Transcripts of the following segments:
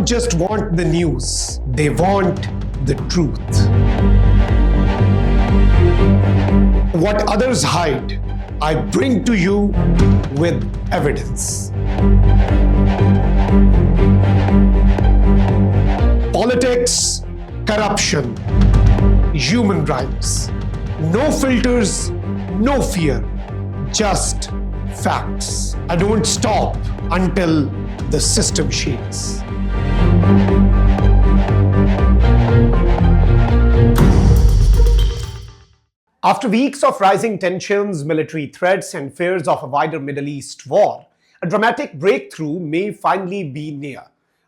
don't just want the news, they want the truth. What others hide, I bring to you with evidence. Politics, corruption, human rights. No filters, no fear, just facts. I don't stop until the system shakes. After weeks of rising tensions, military threats, and fears of a wider Middle East war, a dramatic breakthrough may finally be near.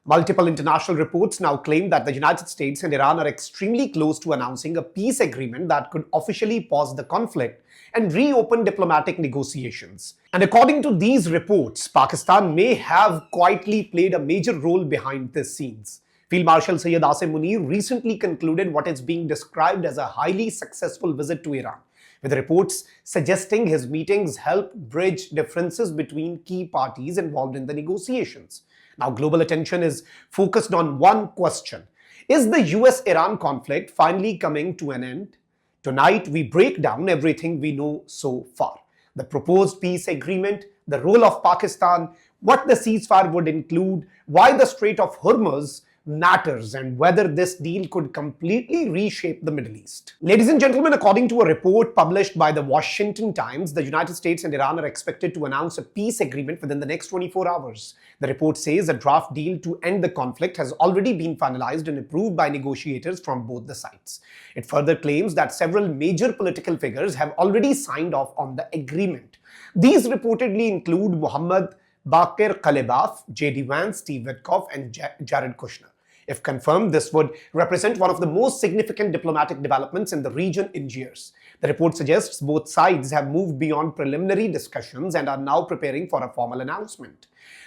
Multiple international reports now claim that the United States and Iran are extremely close to announcing a peace agreement that could officially pause the conflict and reopen diplomatic negotiations. And according to these reports, Pakistan may have quietly played a major role behind the scenes. Field Marshal Syed Asim Munir recently concluded what is being described as a highly successful visit to Iran, with reports suggesting his meetings helped bridge differences between key parties involved in the negotiations. Now, global attention is focused on one question. Is the US-Iran conflict finally coming to an end? Tonight, we break down everything we know so far. The proposed peace agreement, the role of Pakistan, what the ceasefire would include, why the Strait of Hormuz matters, and whether this deal could completely reshape the Middle East. Ladies and gentlemen, according to a report published by the Washington Times, the United States and Iran are expected to announce a peace agreement within the next 24 hours. The report says a draft deal to end the conflict has already been finalized and approved by negotiators from both the sides. It further claims that several major political figures have already signed off on the agreement. These reportedly include Mohammad Baqir Qalibaf, J.D. Vance, Steve Witkoff, and Jared Kushner. If confirmed, this would represent one of the most significant diplomatic developments in the region in years. The report suggests both sides have moved beyond preliminary discussions and are now preparing for a formal announcement.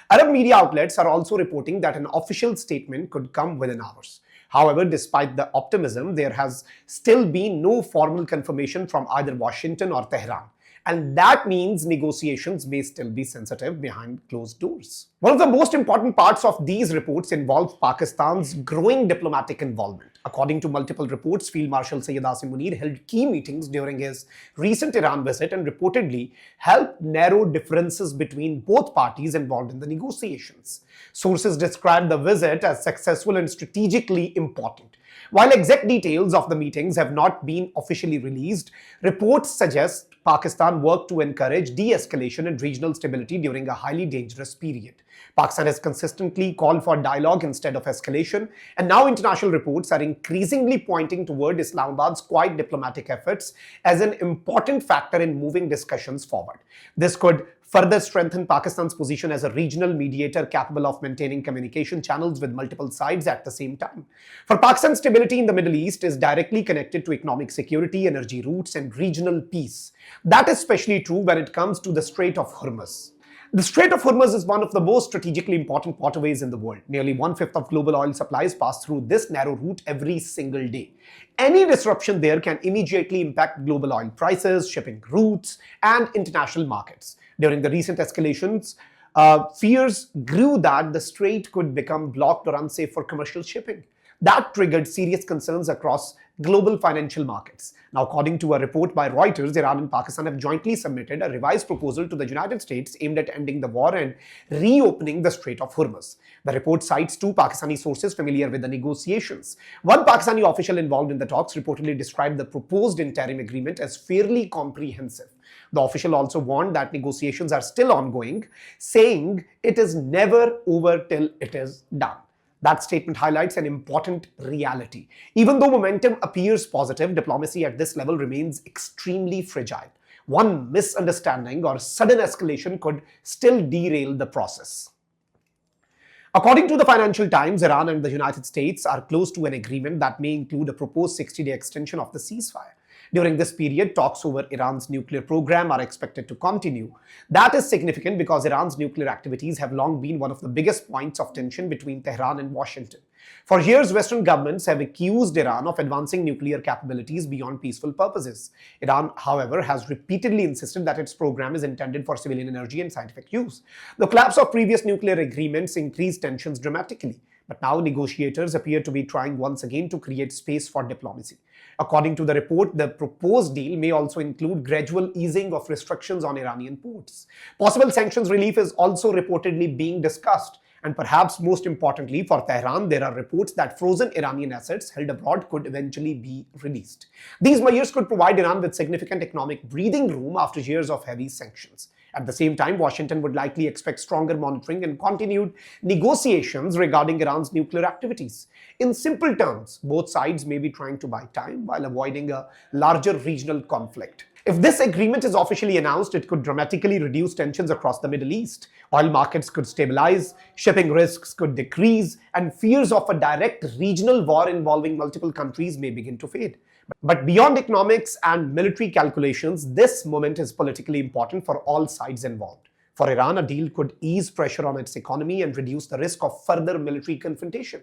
Arab media outlets are also reporting that an official statement could come within hours. However, despite the optimism, there has still been no formal confirmation from either Washington or Tehran. And that means negotiations may still be sensitive behind closed doors. One of the most important parts of these reports involves Pakistan's growing diplomatic involvement. According to multiple reports, Field Marshal Syed Asim Munir held key meetings during his recent Iran visit and reportedly helped narrow differences between both parties involved in the negotiations. Sources described the visit as successful and strategically important. While exact details of the meetings have not been officially released, reports suggest Pakistan worked to encourage de-escalation and regional stability during a highly dangerous period. Pakistan has consistently called for dialogue instead of escalation, and now international reports are increasingly pointing toward Islamabad's quiet diplomatic efforts as an important factor in moving discussions forward. This could further strengthen Pakistan's position as a regional mediator capable of maintaining communication channels with multiple sides at the same time. For Pakistan, stability in the Middle East is directly connected to economic security, energy routes, and regional peace. That is especially true when it comes to the Strait of Hormuz. The Strait of Hormuz is one of the most strategically important waterways in the world. Nearly one-fifth of global oil supplies pass through this narrow route every single day. Any disruption there can immediately impact global oil prices, shipping routes, and international markets. During the recent escalations, fears grew that the strait could become blocked or unsafe for commercial shipping. That triggered serious concerns across global financial markets. Now, according to a report by Reuters, Iran and Pakistan have jointly submitted a revised proposal to the United States aimed at ending the war and reopening the Strait of Hormuz. The report cites two Pakistani sources familiar with the negotiations. One Pakistani official involved in the talks reportedly described the proposed interim agreement as fairly comprehensive. The official also warned that negotiations are still ongoing, saying it is never over till it is done. That statement highlights an important reality. Even though momentum appears positive, diplomacy at this level remains extremely fragile. One misunderstanding or sudden escalation could still derail the process. According to the Financial Times, Iran and the United States are close to an agreement that may include a proposed 60-day extension of the ceasefire. During this period, talks over Iran's nuclear program are expected to continue. That is significant because Iran's nuclear activities have long been one of the biggest points of tension between Tehran and Washington. For years, Western governments have accused Iran of advancing nuclear capabilities beyond peaceful purposes. Iran, however, has repeatedly insisted that its program is intended for civilian energy and scientific use. The collapse of previous nuclear agreements increased tensions dramatically. But now negotiators appear to be trying once again to create space for diplomacy. According to the report, the proposed deal may also include gradual easing of restrictions on Iranian ports. Possible sanctions relief is also reportedly being discussed. And perhaps most importantly for Tehran, there are reports that frozen Iranian assets held abroad could eventually be released. These measures could provide Iran with significant economic breathing room after years of heavy sanctions. At the same time, Washington would likely expect stronger monitoring and continued negotiations regarding Iran's nuclear activities. In simple terms, both sides may be trying to buy time while avoiding a larger regional conflict. If this agreement is officially announced, it could dramatically reduce tensions across the Middle East. Oil markets could stabilize, shipping risks could decrease, and fears of a direct regional war involving multiple countries may begin to fade. But beyond economics and military calculations, this moment is politically important for all sides involved. For Iran, a deal could ease pressure on its economy and reduce the risk of further military confrontation.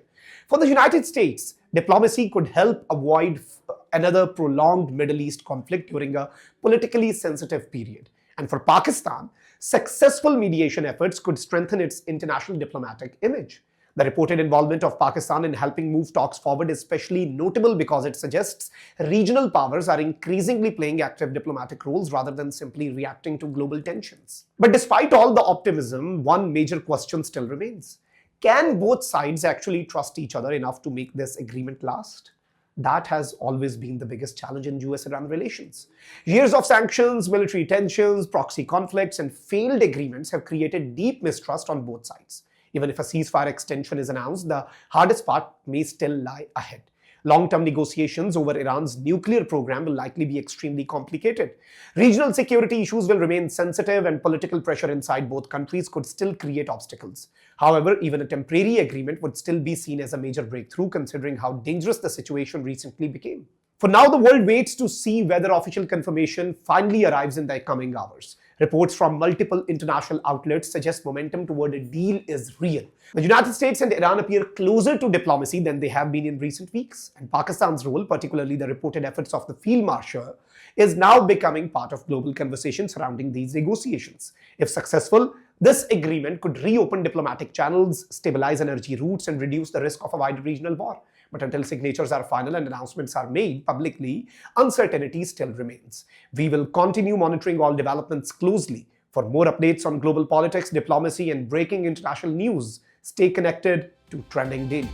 For the United States, diplomacy could help avoid another prolonged Middle East conflict during a politically sensitive period. And for Pakistan, successful mediation efforts could strengthen its international diplomatic image. The reported involvement of Pakistan in helping move talks forward is especially notable because it suggests regional powers are increasingly playing active diplomatic roles rather than simply reacting to global tensions. But despite all the optimism, one major question still remains. Can both sides actually trust each other enough to make this agreement last? That has always been the biggest challenge in US-Iran relations. Years of sanctions, military tensions, proxy conflicts, and failed agreements have created deep mistrust on both sides. Even if a ceasefire extension is announced, the hardest part may still lie ahead. Long-term negotiations over Iran's nuclear program will likely be extremely complicated. Regional security issues will remain sensitive, and political pressure inside both countries could still create obstacles. However, even a temporary agreement would still be seen as a major breakthrough considering how dangerous the situation recently became. For now, the world waits to see whether official confirmation finally arrives in the coming hours. Reports from multiple international outlets suggest momentum toward a deal is real. The United States and Iran appear closer to diplomacy than they have been in recent weeks, and Pakistan's role, particularly the reported efforts of the Field Marshal, is now becoming part of global conversation surrounding these negotiations. If successful, this agreement could reopen diplomatic channels, stabilize energy routes, and reduce the risk of a wider regional war. But until signatures are final and announcements are made publicly, uncertainty still remains. We will continue monitoring all developments closely. For more updates on global politics, diplomacy, and breaking international news, stay connected to Trending Daily.